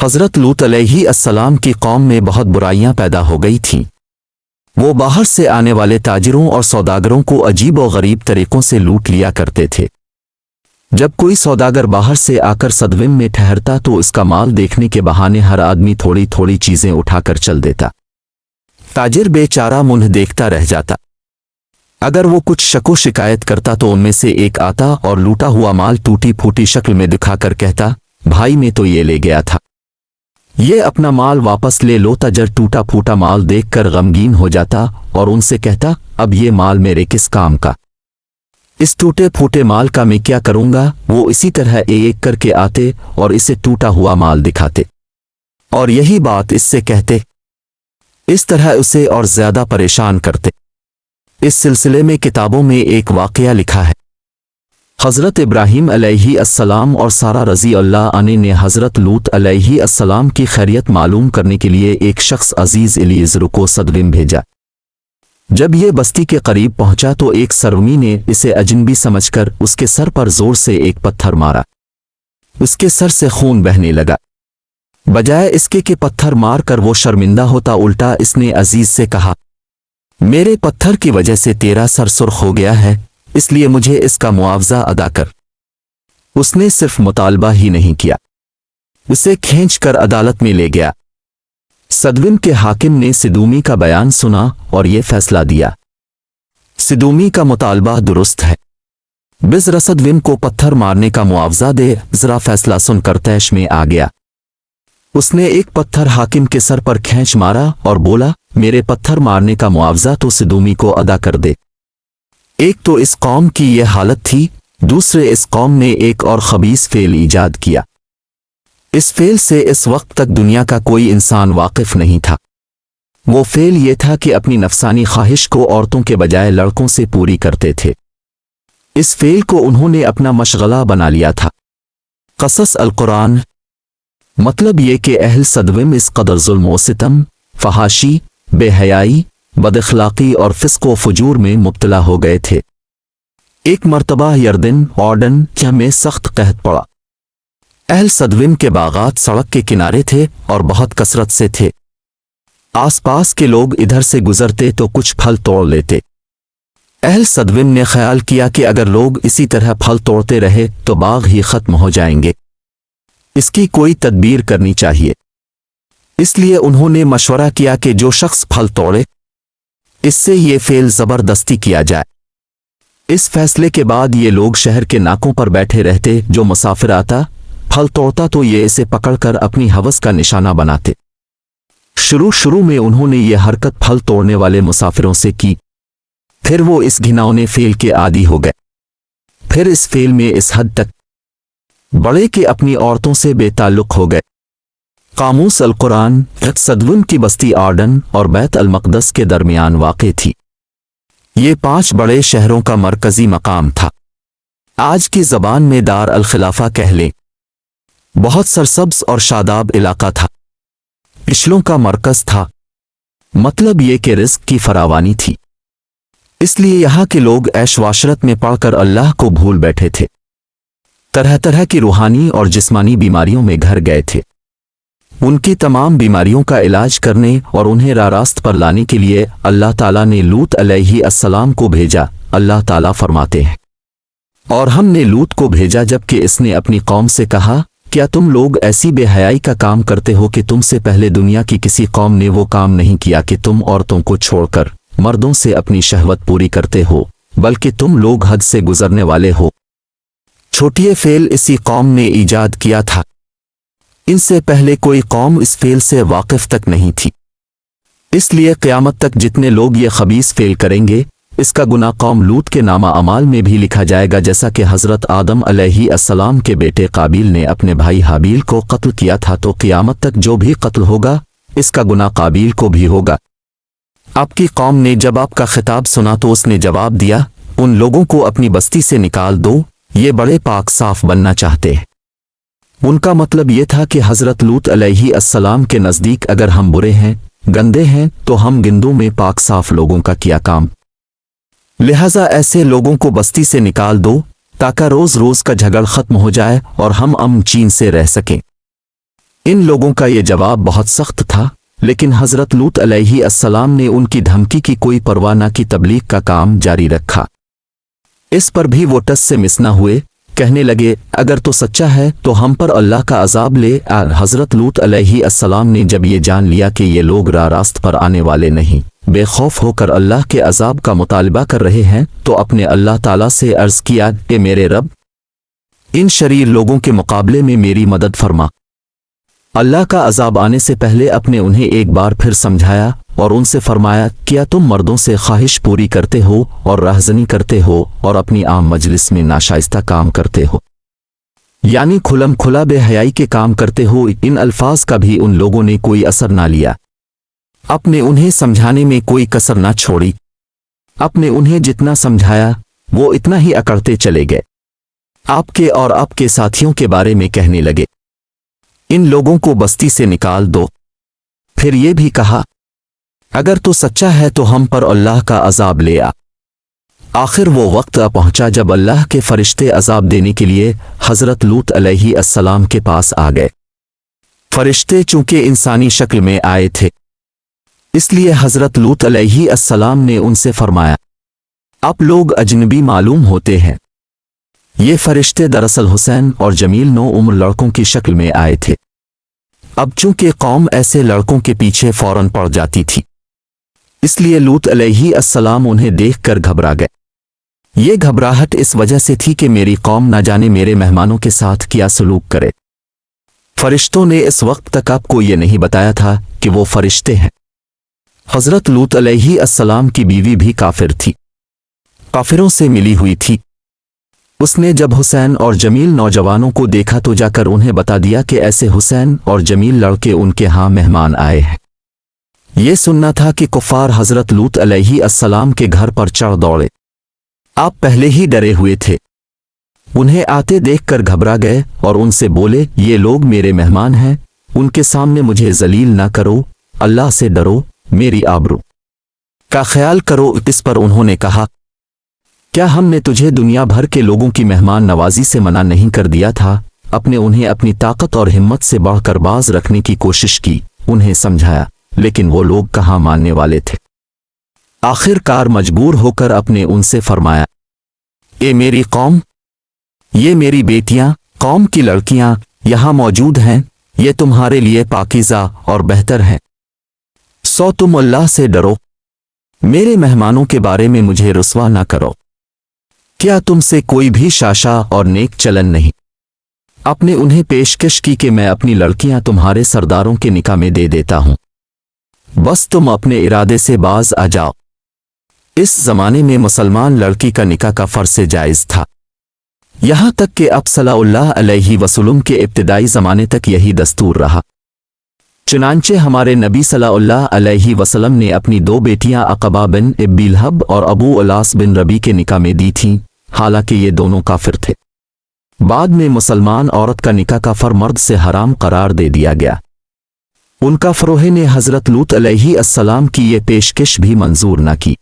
حضرت لوط علیہ السلام کی قوم میں بہت برائیاں پیدا ہو گئی تھیں۔ وہ باہر سے آنے والے تاجروں اور سوداگروں کو عجیب و غریب طریقوں سے لوٹ لیا کرتے تھے۔ جب کوئی سوداگر باہر سے آ کر صدوم میں ٹھہرتا تو اس کا مال دیکھنے کے بہانے ہر آدمی تھوڑی تھوڑی چیزیں اٹھا کر چل دیتا۔ تاجر بے چارہ منہ دیکھتا رہ جاتا۔ اگر وہ کچھ شک و شکایت کرتا تو ان میں سے ایک آتا اور لوٹا ہوا مال ٹوٹی پھوٹی شکل میں دکھا کر کہتا، بھائی میں تو یہ لے گیا تھا، یہ اپنا مال واپس لے لو۔ تاجر ٹوٹا پھوٹا مال دیکھ کر غمگین ہو جاتا اور ان سے کہتا، اب یہ مال میرے کس کام کا؟ اس ٹوٹے پھوٹے مال کا میں کیا کروں گا؟ وہ اسی طرح ایک کر کے آتے اور اسے ٹوٹا ہوا مال دکھاتے اور یہی بات اس سے کہتے، اس طرح اسے اور زیادہ پریشان کرتے۔ اس سلسلے میں کتابوں میں ایک واقعہ لکھا ہے۔ حضرت ابراہیم علیہ السلام اور سارہ رضی اللہ عنہ نے حضرت لوط علیہ السلام کی خیریت معلوم کرنے کے لیے ایک شخص عزیز الیعزر کو صدوم بھیجا۔ جب یہ بستی کے قریب پہنچا تو ایک سرمی نے اسے اجنبی سمجھ کر اس کے سر پر زور سے ایک پتھر مارا۔ اس کے سر سے خون بہنے لگا۔ بجائے اس کے کہ پتھر مار کر وہ شرمندہ ہوتا، الٹا اس نے عزیز سے کہا، میرے پتھر کی وجہ سے تیرا سر سرخ ہو گیا ہے، اس لیے مجھے اس کا معاوضہ ادا کر۔ اس نے صرف مطالبہ ہی نہیں کیا، اسے کھینچ کر عدالت میں لے گیا۔ صدوم کے حاکم نے صدومی کا بیان سنا اور یہ فیصلہ دیا، صدومی کا مطالبہ درست ہے، بذرا صدوم کو پتھر مارنے کا معاوضہ دے۔ ذرا فیصلہ سن کر طیش میں آ گیا۔ اس نے ایک پتھر حاکم کے سر پر کھینچ مارا اور بولا، میرے پتھر مارنے کا معاوضہ تو صدومی کو ادا کر دے۔ ایک تو اس قوم کی یہ حالت تھی، دوسرے اس قوم نے ایک اور خبیث فعل ایجاد کیا۔ اس فعل سے اس وقت تک دنیا کا کوئی انسان واقف نہیں تھا۔ وہ فعل یہ تھا کہ اپنی نفسانی خواہش کو عورتوں کے بجائے لڑکوں سے پوری کرتے تھے۔ اس فعل کو انہوں نے اپنا مشغلہ بنا لیا تھا۔ قصص القرآن۔ مطلب یہ کہ اہل صدوم اس قدر ظلم و ستم، فحاشی، بے حیائی، بد اخلاقی اور فسق و فجور میں مبتلا ہو گئے تھے۔ ایک مرتبہ یردن آرڈن میں سخت قحط پڑا۔ اہل صدوم کے باغات سڑک کے کنارے تھے اور بہت کثرت سے تھے۔ آس پاس کے لوگ ادھر سے گزرتے تو کچھ پھل توڑ لیتے۔ اہل صدوم نے خیال کیا کہ اگر لوگ اسی طرح پھل توڑتے رہے تو باغ ہی ختم ہو جائیں گے، اس کی کوئی تدبیر کرنی چاہیے۔ اس لیے انہوں نے مشورہ کیا کہ جو شخص پھل توڑے اس سے یہ فعل زبردستی کیا جائے۔ اس فیصلے کے بعد یہ لوگ شہر کے ناکوں پر بیٹھے رہتے، جو مسافر آتا پھل توڑتا تو یہ اسے پکڑ کر اپنی ہوس کا نشانہ بناتے۔ شروع میں انہوں نے یہ حرکت پھل توڑنے والے مسافروں سے کی، پھر وہ اس گھناؤنے فعل کے عادی ہو گئے۔ پھر اس فعل میں اس حد تک بڑے کہ اپنی عورتوں سے بے تعلق ہو گئے۔ قاموس القرآن۔ صدوم کی بستی آرڈن اور بیت المقدس کے درمیان واقع تھی۔ یہ 5 بڑے شہروں کا مرکزی مقام تھا۔ آج کی زبان میں دار الخلافہ کہہ لیں۔ بہت سرسبز اور شاداب علاقہ تھا، پچھلوں کا مرکز تھا۔ مطلب یہ کہ رزق کی فراوانی تھی، اس لیے یہاں کے لوگ عیش وعشرت میں پڑھ کر اللہ کو بھول بیٹھے تھے۔ طرح طرح کی روحانی اور جسمانی بیماریوں میں گھر گئے تھے۔ ان کی تمام بیماریوں کا علاج کرنے اور انہیں راہ راست پر لانے کے لیے اللہ تعالیٰ نے لوط علیہ السلام کو بھیجا۔ اللہ تعالیٰ فرماتے ہیں، اور ہم نے لوط کو بھیجا جبکہ اس نے اپنی قوم سے کہا، کیا تم لوگ ایسی بے حیائی کا کام کرتے ہو کہ تم سے پہلے دنیا کی کسی قوم نے وہ کام نہیں کیا کہ تم عورتوں کو چھوڑ کر مردوں سے اپنی شہوت پوری کرتے ہو، بلکہ تم لوگ حد سے گزرنے والے ہو۔ چھوٹیے فعل اسی قوم نے ایجاد کیا تھا، ان سے پہلے کوئی قوم اس فعل سے واقف تک نہیں تھی۔ اس لیے قیامت تک جتنے لوگ یہ خبیث فعل کریں گے، اس کا گناہ قوم لوط کے نامہ اعمال میں بھی لکھا جائے گا، جیسا کہ حضرت آدم علیہ السلام کے بیٹے قابیل نے اپنے بھائی حابیل کو قتل کیا تھا، تو قیامت تک جو بھی قتل ہوگا اس کا گناہ قابیل کو بھی ہوگا۔ آپ کی قوم نے جب آپ کا خطاب سنا تو اس نے جواب دیا، ان لوگوں کو اپنی بستی سے نکال دو، یہ بڑے پاک صاف بننا چاہتے ہیں۔ ان کا مطلب یہ تھا کہ حضرت لوط علیہ السلام کے نزدیک اگر ہم برے ہیں، گندے ہیں، تو ہم گندوں میں پاک صاف لوگوں کا کیا کام؟ لہذا ایسے لوگوں کو بستی سے نکال دو تاکہ روز روز کا جھگڑ ختم ہو جائے اور ہم امن چین سے رہ سکیں۔ इन लोगों का ये जवाब बहुत सख्त था, लेकिन हजरत लूत अलैहि अस्सलाम ने उनकी धमकी की कोई परवाह न की, तबलीग का काम जारी रखा। इस पर भी वो टस से मिस न हुए, कहने लगे अगर तो सच्चा है तो हम पर अल्लाह का अजाब ले आ। हजरत लूत अलैहि अस्सलाम ने जब ये जान लिया कि ये लोग रास्त पर आने वाले नहीं, बेखौफ होकर अल्लाह के अजाब का मुतालबा कर रहे हैं, तो अपने अल्लाह ताला से अर्ज किया कि मेरे रब, इन शरीर लोगों के मुकाबले में मेरी मदद फरमा। अल्लाह का अजाब आने से पहले अपने उन्हें एक बार फिर समझाया और उनसे फरमाया, क्या तुम मर्दों से ख्वाहिश पूरी करते हो और रहजनी करते हो और अपनी आम मजलिस में नाशाइस्ता काम करते हो, यानी खुलम खुला बेहयाई के काम करते हो। इन अल्फाज का भी उन लोगों ने कोई असर ना लिया, अपने उन्हें समझाने में कोई कसर ना छोड़ी। अपने उन्हें जितना समझाया वो इतना ही अकड़ते चले गए। आपके और आपके साथियों के बारे में कहने लगे, इन लोगों को बस्ती से निकाल दो। फिर ये भी कहा, अगर तो सच्चा है तो हम पर अल्लाह का अजाब ले आ। आखिर वो वक्त आ पहुंचा जब अल्लाह के फरिश्ते अजाब देने के लिए हजरत लूत अलैहि अस्सलाम के पास आ गए। फरिश्ते चूंकि इंसानी शक्ल में आए थे, इसलिए हजरत लूत अलैहि अस्सलाम ने उनसे फरमाया, आप लोग अजनबी मालूम होते हैं। ये फरिश्ते दरअसल हुसैन और जमील 9 उम्र लड़कों की शक्ल में आए थे। अब चूंकि कौम ऐसे लड़कों के पीछे फौरन पड़ जाती थी, इसलिए लूत अलैहि अस्सलाम उन्हें देखकर घबरा गए। ये घबराहट इस वजह से थी कि मेरी कौम न जाने मेरे मेहमानों के साथ क्या सलूक करे। फरिश्तों ने इस वक्त तक आपको ये नहीं बताया था कि वो फरिश्ते हैं। हजरत लूत अलैहि अस्सलाम की बीवी भी काफिर थी, काफिरों से मिली हुई थी। उसने जब हुसैन और जमील नौजवानों को देखा तो जाकर उन्हें बता दिया कि ऐसे हुसैन और जमील लड़के उनके यहाँ मेहमान आए हैं। ये सुनना था कि कुफ्फार हजरत लूत अलैहि अस्सलाम के घर पर चढ़ दौड़े। आप पहले ही डरे हुए थे, उन्हें आते देखकर घबरा गए और उनसे बोले, ये लोग मेरे मेहमान हैं, उनके सामने मुझे जलील ना करो, अल्लाह से डरो, मेरी आबरू का ख्याल करो। इस पर उन्होंने कहा, क्या हमने तुझे दुनिया भर के लोगों की मेहमान नवाजी से मना नहीं कर दिया था? अपने उन्हें अपनी ताकत और हिम्मत से बढ़कर बाज रखने की कोशिश की, उन्हें समझाया, लेकिन वो लोग कहाँ मानने वाले थे। आखिरकार मजबूर होकर अपने उनसे फरमाया, ए मेरी कौम, ये मेरी बेटियां, कौम की लड़कियां यहां मौजूद हैं, ये तुम्हारे लिए पाकीज़ा और बेहतर हैं। सो तुम अल्लाह से डरो, मेरे मेहमानों के बारे में मुझे रुस्वा ना करो। क्या तुमसे कोई भी शाशा और नेक चलन नहीं? अपने उन्हें पेशकश की कि मैं अपनी लड़कियां तुम्हारे सरदारों के निकाह में दे देता हूं, बस तुम अपने इरादे से बाज आ जाओ। इस जमाने में मुसलमान लड़की का निकाह का फर्ज से जायज था, यहां तक कि अब सल्लल्लाहु अलैहि वसल्लम के इब्तिदाई जमाने तक यही दस्तूर रहा। चुनांचे हमारे नबी सल्लल्लाहु अलैहि वसल्लम ने अपनी 2 बेटियां अक़बा बिन बिलहब और अबू अलास बिन रबी के निकाह में दी थीं, हालांकि ये दोनों काफिर थे। बाद में मुसलमान औरत का निकाह काफिर मर्द से हराम करार दे दिया गया। उनका फरोहे ने हजरत लूत अलैहि अस्सलाम की ये पेशकश भी मंजूर न की,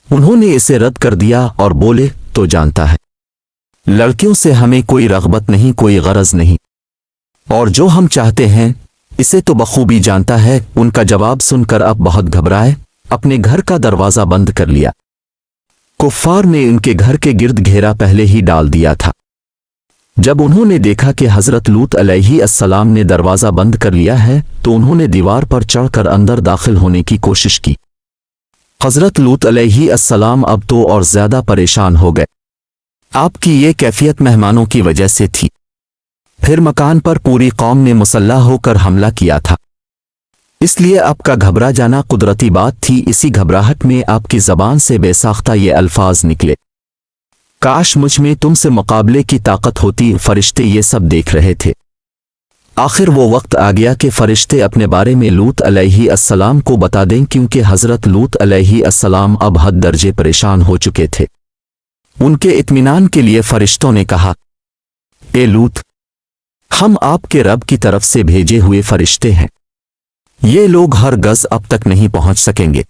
उन्होंने इसे रद्द कर दिया और बोले, तो जानता है लड़कियों से हमें कोई रग़बत नहीं, कोई गरज नहीं, और जो हम चाहते हैं इसे तो बखूबी जानता है। उनका जवाब सुनकर अब बहुत घबराए, अपने घर का दरवाज़ा बंद कर लिया। कुफ्फार ने उनके घर के गिर्द घेरा पहले ही डाल दिया था। जब उन्होंने देखा कि हजरत लूत अलैहि अस्सलाम ने दरवाज़ा बंद कर लिया है तो उन्होंने दीवार पर चढ़कर अंदर दाखिल होने की कोशिश की। हजरत लूत अलैहि अस्सलाम अब तो और ज़्यादा परेशान हो गए। आपकी ये कैफियत मेहमानों की वजह से थी। फिर मकान पर पूरी कौम ने मुसल्लह होकर हमला किया था, इसलिए आपका घबरा जाना कुदरती बात थी। इसी घबराहट में आपकी ज़बान से बेसाख्ता ये अल्फाज निकले, काश मुझ में तुमसे मुकाबले की ताकत होती। फरिश्ते ये सब देख रहे थे। आखिर वो वक्त आ गया कि फरिश्ते अपने बारे में लूत अलैहि अस्सलाम को बता दें, क्योंकि हजरत लूत अलैहि अस्सलाम अब हद दर्जे परेशान हो चुके थे। उनके इत्मीनान के लिए फरिश्तों ने कहा, ए लूत, हम आपके रब की तरफ से भेजे हुए फरिश्ते हैं, ये लोग हर गज अब तक नहीं पहुंच सकेंगे।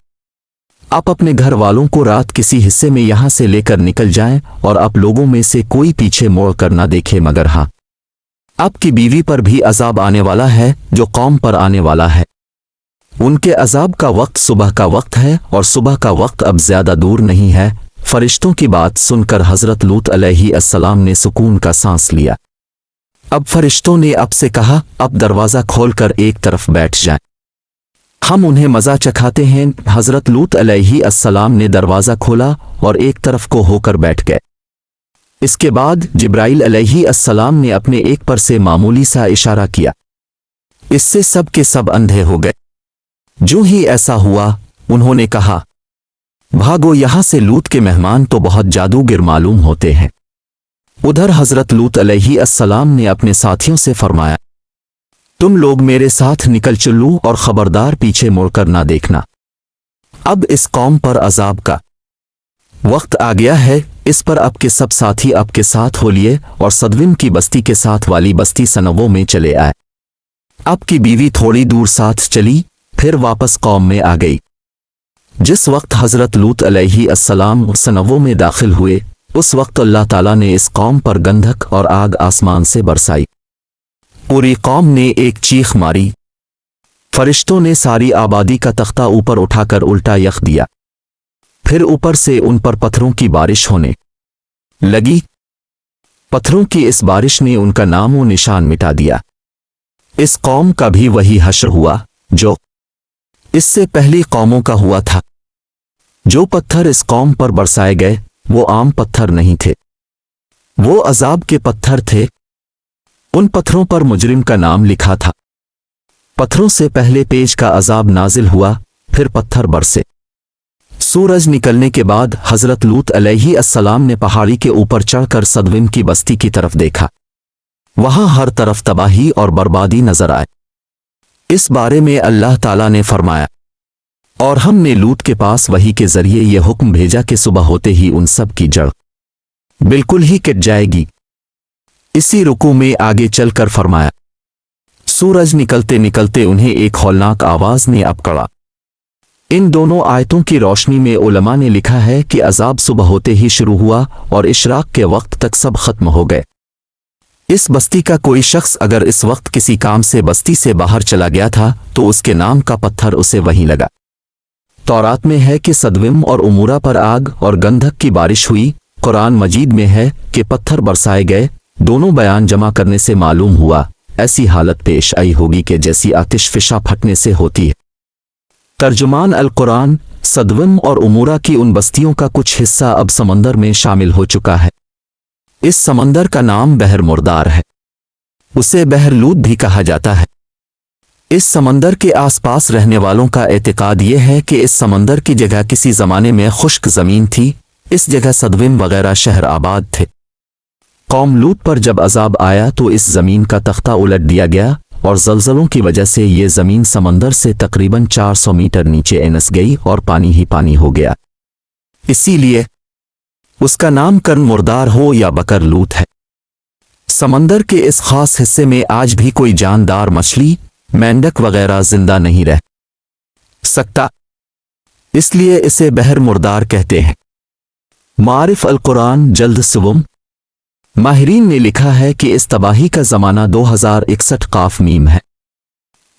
आप अपने घर वालों को रात किसी हिस्से में यहां से लेकर निकल जाएं और आप लोगों में से कोई पीछे मोड़ कर ना देखे, मगर हाँ, आपकी बीवी पर भी अजाब आने वाला है जो कौम पर आने वाला है। उनके अजाब का वक्त सुबह का वक्त है और सुबह का वक्त अब ज्यादा दूर नहीं है। फरिश्तों की बात सुनकर हजरत लूत अलैहिस्सलाम ने सुकून का सांस लिया। अब फरिश्तों ने अब से कहा, अब दरवाज़ा खोलकर एक तरफ बैठ जाएं, हम उन्हें मज़ा चखाते हैं। हजरत लूत अलैहिस्सलाम ने दरवाज़ा खोला और एक तरफ को होकर बैठ गए। इसके बाद जिब्राइल अलैहिस्सलाम ने अपने एक पर से मामूली सा इशारा किया, इससे सब के सब अंधे हो गए। जो ही ऐसा हुआ उन्होंने कहा, भागो यहां से, लूत के मेहमान तो बहुत जादूगर मालूम होते हैं। उधर हजरत लूत अलैहिस्सलाम ने अपने साथियों से फरमाया, तुम लोग मेरे साथ निकल चलो और खबरदार पीछे मुड़कर ना देखना। अब इस कौम पर अजाब का वक्त आ गया है। इस पर आपके सब साथी आपके साथ हो लिए और सदविम की बस्ती के साथ वाली बस्ती सनवों में चले आए। आपकी बीवी थोड़ी दूर साथ चली, फिर वापस कौम में आ गई। जिस वक्त हजरत लूत अलैहिस्सलाम सनवों में दाखिल हुए, उस वक्त अल्लाह ताला ने इस कौम पर गंधक और आग आसमान से बरसाई। पूरी कौम ने एक चीख मारी। फरिश्तों ने सारी आबादी का तख्ता ऊपर उठाकर उल्टा यख दिया। फिर ऊपर से उन पर पत्थरों की बारिश होने लगी। पत्थरों की इस बारिश ने उनका नामो निशान मिटा दिया। इस कौम का भी वही हश्र हुआ जो इससे पहली कौमों का हुआ था। जो पत्थर इस कौम पर बरसाए गए वो आम पत्थर नहीं थे, वो अजाब के पत्थर थे। उन पत्थरों पर मुजरिम का नाम लिखा था। पत्थरों से पहले पेज का अजाब नाजिल हुआ, फिर पत्थर बरसे। सूरज निकलने के बाद हजरत लूत अलैहिस्सलाम ने पहाड़ी के ऊपर चढ़कर सदविम की बस्ती की तरफ देखा। वहां हर तरफ तबाही और बर्बादी नजर आए। इस बारे में अल्लाह ताला ने फरमाया, और हमने लूत के पास वही के जरिए यह हुक्म भेजा कि सुबह होते ही उन सब की जड़ बिल्कुल ही कट जाएगी। इसी रुकू में आगे चलकर फरमाया, सूरज निकलते निकलते उन्हें एक हौलनाक आवाज ने अपकड़ा। इन दोनों आयतों की रोशनी में उलमा ने लिखा है कि अजाब सुबह होते ही शुरू हुआ और इशराक के वक्त तक सब खत्म हो गए। इस बस्ती का कोई शख्स अगर इस वक्त किसी काम से बस्ती से बाहर चला गया था तो उसके नाम का पत्थर उसे वहीं लगा। तौरात में है कि सदविम और उमूरा पर आग और गंधक की बारिश हुई। कुरान मजीद में है कि पत्थर बरसाए गए। दोनों बयान जमा करने से मालूम हुआ ऐसी हालत पेश आई होगी कि जैसी आतिश फिशा फटने से होती है। तर्जुमान अल कुरान, सदविम और उमूरा की उन बस्तियों का कुछ हिस्सा अब समंदर में शामिल हो चुका है। इस समंदर का नाम बहर मुर्दार है। उसे बहर लूत भी कहा जाता है। इस समंदर के आसपास रहने वालों का एतकाद यह है कि इस समंदर की जगह किसी जमाने में खुश्क जमीन थी। इस जगह सदविम वगैरह शहर आबाद थे। कौम लूत पर जब अजाब आया तो इस जमीन का तख्ता उलट दिया गया और जलजलों की वजह से ये जमीन समंदर से तकरीबन 400 मीटर नीचे एनस गई और पानी ही पानी हो गया। इसीलिए उसका नामकरण मुर्दार हो या बकर लूत है। समंदर के इस खास हिस्से में आज भी कोई जानदार मछली, मेंढक वगैरह जिंदा नहीं रह सकता, इसलिए इसे बहर मुर्दार कहते हैं। मारिफ अल कुरान जल्द सुवम माहिरीन ने लिखा है कि इस तबाही का ज़माना 2061 काफ मीम है,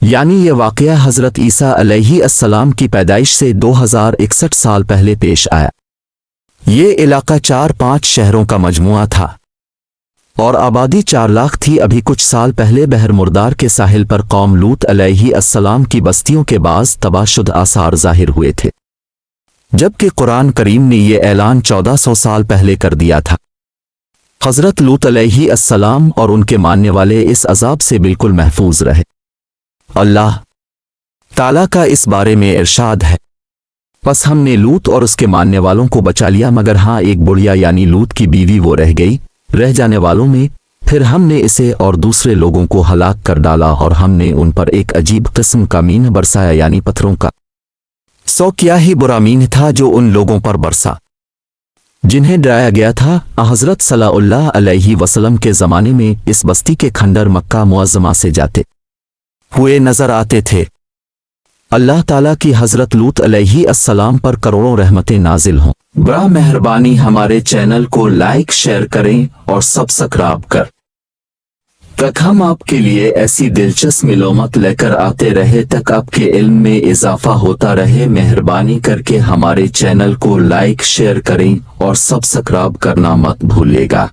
यानी यह वाक़या हज़रत ईसा अलैहिस्सलाम की पैदाइश से 2061 साल पहले पेश आया। ये इलाका 4-5 शहरों का मजमुआ था और आबादी 4 लाख थी। अभी कुछ साल पहले बहर मुर्दार के साहिल पर कौम लूत अलैहिस्सलाम की बस्तियों के बाज़ तबाशुद आसार ज़ाहिर हुए थे, जबकि कुरान करीम ने यह ऐलान 1400 साल पहले कर दिया था। हज़रत लूत अलैहिस्सलाम और उनके मानने वाले इस अजाब से बिल्कुल महफूज रहे। अल्लाह ताला का इस बारे में इरशाद है, बस हमने लूत और उसके मानने वालों को बचा लिया, मगर हाँ एक बुढ़िया यानी लूत की बीवी वो रह गई रह जाने वालों में। फिर हमने इसे और दूसरे लोगों को हलाक कर डाला और हमने उन पर एक अजीब किस्म का मीन बरसाया, यानी पत्थरों का। सो क्या ही बुरा मीन था जो उन लोगों पर बरसा जिन्हें डराया गया था। हज़रत सल्लल्लाहु अलैहि वसल्लम के ज़माने में इस बस्ती के खंडर मक्का मुअज़्ज़मा से जाते हुए नजर आते थे। अल्लाह ताला की हज़रत लूत अलैहिस्सलाम पर करोड़ों रहमतें नाजिल हों। बड़ा मेहरबानी हमारे चैनल को लाइक शेयर करें और सब्सक्राइब कर तक हम आपके लिए ऐसी दिलचस्प मालूमात लेकर आते रहे तक आपके इल्म में इजाफा होता रहे। मेहरबानी करके हमारे चैनल को लाइक शेयर करें और सब्सक्राइब करना मत भूलिएगा।